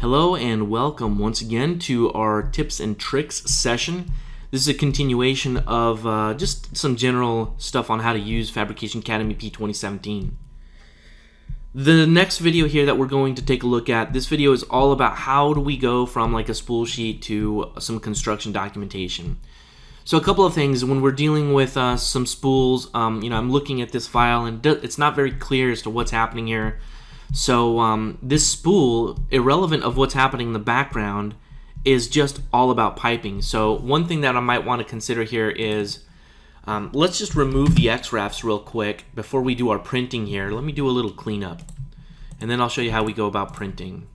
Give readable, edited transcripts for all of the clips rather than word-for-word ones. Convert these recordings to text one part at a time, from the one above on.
Hello and welcome once again to our tips and tricks session. This is a continuation of just some general stuff on how to use Fabrication CADmep 2017. The next video here that we're going to take a look at, this video is all about how do we go from like a spool sheet to some construction documentation. So a couple of things when we're dealing with some spools, I'm looking at this file and it's not very clear as to what's happening here. So this spool, irrelevant of what's happening in the background, is just all about piping. So one thing that I might want to consider here is, let's just remove the XREFs real quick before we do our printing here. Let me do a little cleanup, and then I'll show you how we go about printing.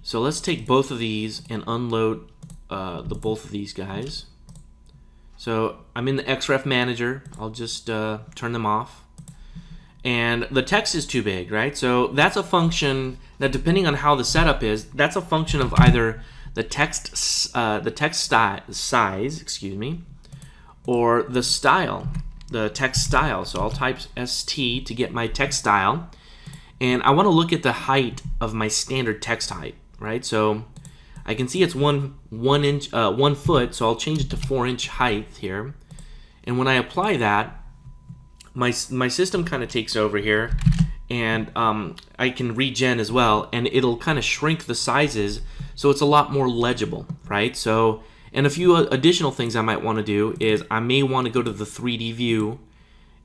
So let's take both of these and unload both of these guys. So I'm in the XREF manager. I'll just turn them off. And the text is too big, right? So that's a function that, depending on how the setup is, that's a function of either the text size, excuse me, or the style, the text style. So I'll type ST to get my text style, and I want to look at the height of my standard text height, right? So I can see it's one foot, so I'll change it to 4-inch height here, and when I apply that, my system kind of takes over here, and I can regen as well, and it'll kind of shrink the sizes so it's a lot more legible, right? So, and a few additional things I might want to do is I may want to go to the 3D view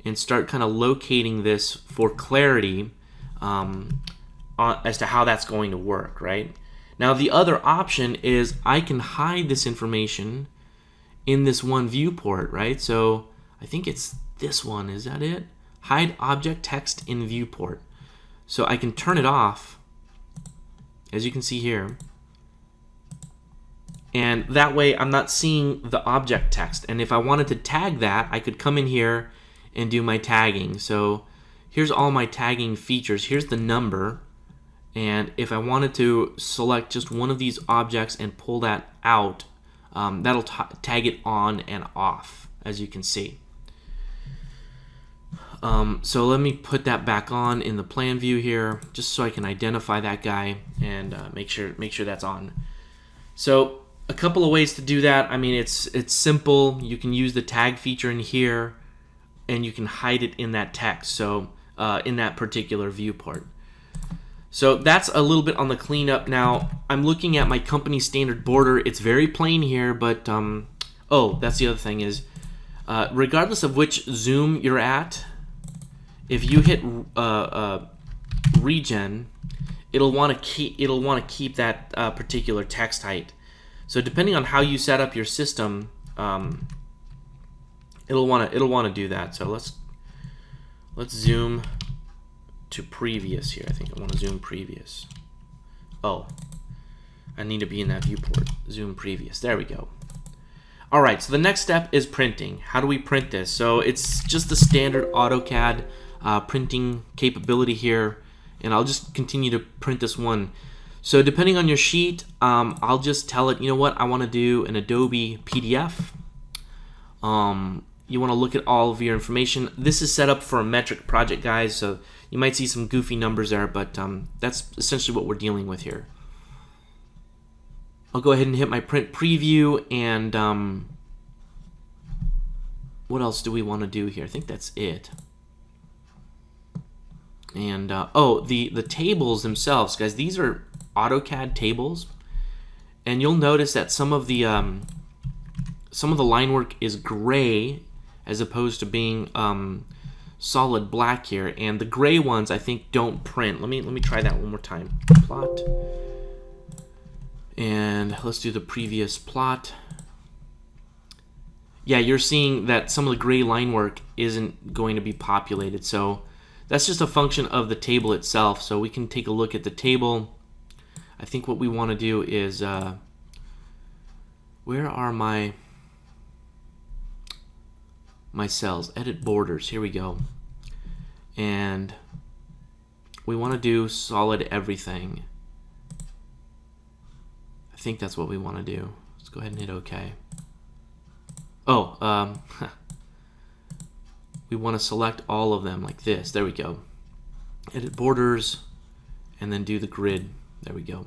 and start kind of locating this for clarity as to how that's going to work, right? Now the other option is I can hide this information in this one viewport, right? So I think it's this one, is that it? Hide object text in viewport. So I can turn it off, as you can see here, and that way I'm not seeing the object text. And if I wanted to tag that, I could come in here and do my tagging. So here's all my tagging features. Here's the number, and if I wanted to select just one of these objects and pull that out, that'll tag it on and off, as you can see. So let me put that back on in the plan view here, just so I can identify that guy and make sure that's on. So a couple of ways to do that. I mean, it's simple. You can use the tag feature in here, and you can hide it in that text. So in that particular viewport. So that's a little bit on the cleanup. Now I'm looking at my company standard border. It's very plain here, but oh, that's the other thing is, regardless of which zoom you're at, if you hit regen, it'll want to keep that particular text height. So depending on how you set up your system, it'll want to do that. So let's zoom to previous here. I think I want to zoom previous. Oh, I need to be in that viewport. Zoom previous. There we go. All right, so the next step is printing. How do we print this? So it's just the standard AutoCAD printing capability here, and I'll just continue to print this one. So depending on your sheet, I'll just tell it, you know what, I want to do an Adobe PDF. You want to look at all of your information. This is set up for a metric project, guys, so you might see some goofy numbers there, but that's essentially what we're dealing with here. I'll go ahead and hit my print preview, and what else do we want to do here? I think that's it. And oh, the tables themselves, guys, these are AutoCAD tables, and you'll notice that some of the line work is gray as opposed to being solid black here, and the gray ones I think don't print. Let me try that one more time. Plot. And let's do the previous plot. Yeah, you're seeing that some of the gray line work isn't going to be populated. So that's just a function of the table itself. So we can take a look at the table. I think what we want to do is, where are my cells? Edit borders. Here we go. And we want to do solid everything. I think that's what we want to do. Let's go ahead and hit OK. Oh, we want to select all of them like this. There we go. Edit borders, and then do the grid. There we go.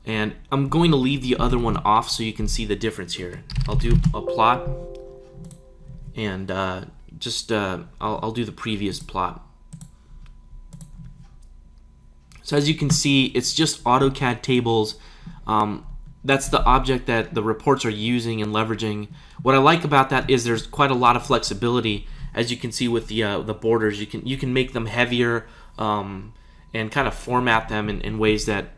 And I'm going to leave the other one off so you can see the difference here. I'll do a plot, and I'll do the previous plot. So as you can see, it's just AutoCAD Tables. That's the object that the reports are using and leveraging. What I like about that is there's quite a lot of flexibility. As you can see with the borders, you can make them heavier and kind of format them in ways that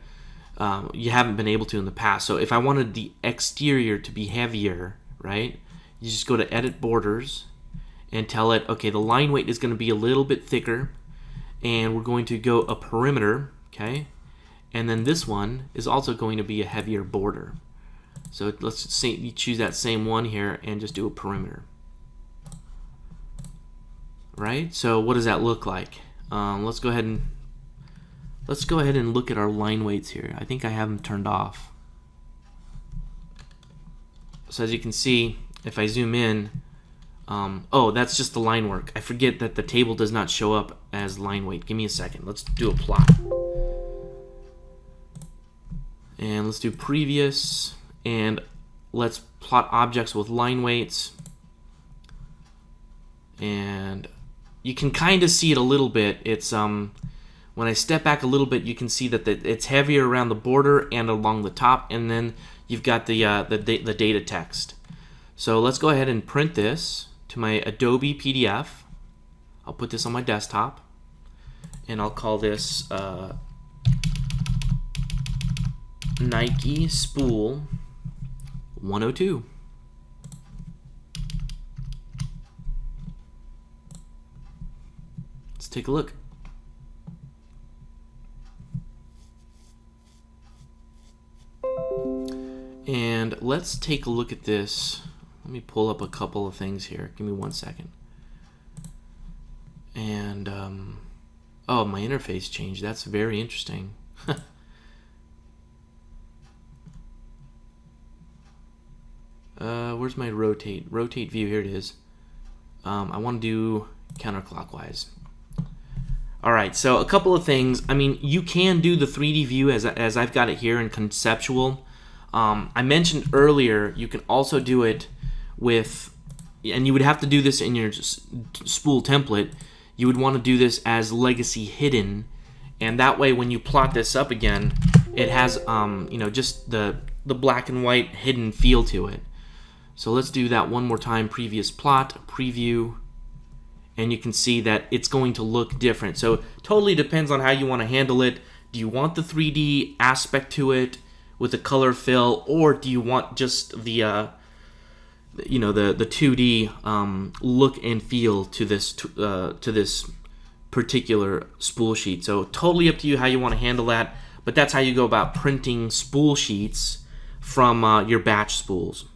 you haven't been able to in the past. So if I wanted the exterior to be heavier, right, you just go to Edit Borders and tell it, okay, the line weight is going to be a little bit thicker, and we're going to go a perimeter, okay, and then this one is also going to be a heavier border. So let's say you choose that same one here and just do a perimeter. Right? So what does that look like? Let's go ahead and look at our line weights here. I think I have them turned off. So as you can see, if I zoom in, oh, that's just the line work. I forget that the table does not show up as line weight. Give me a second. Let's do a plot. And let's do previous, and let's plot objects with line weights. And you can kind of see it a little bit. It's when I step back a little bit, you can see that it's heavier around the border and along the top, and then you've got the data text. So let's go ahead and print this to my Adobe PDF. I'll put this on my desktop, and I'll call this Nike Spool 102. Let's take a look. And let's take a look at this. Let me pull up a couple of things here. Give me 1 second. And oh, my interface changed. That's very interesting. Where's my rotate view? Here it is. I want to do counterclockwise. Alright, so a couple of things. I mean, you can do the 3D view as I've got it here in conceptual. I mentioned earlier you can also do it with, and you would have to do this in your spool template. You would want to do this as legacy hidden, and that way when you plot this up again, it has you know, just the black and white hidden feel to it. So let's do that one more time. Previous plot, preview, and you can see that it's going to look different. So totally depends on how you want to handle it. Do you want the 3D aspect to it with a color fill, or do you want just the you know, the 2D look and feel to this particular spool sheet? So totally up to you how you want to handle that, but that's how you go about printing spool sheets from your batch spools.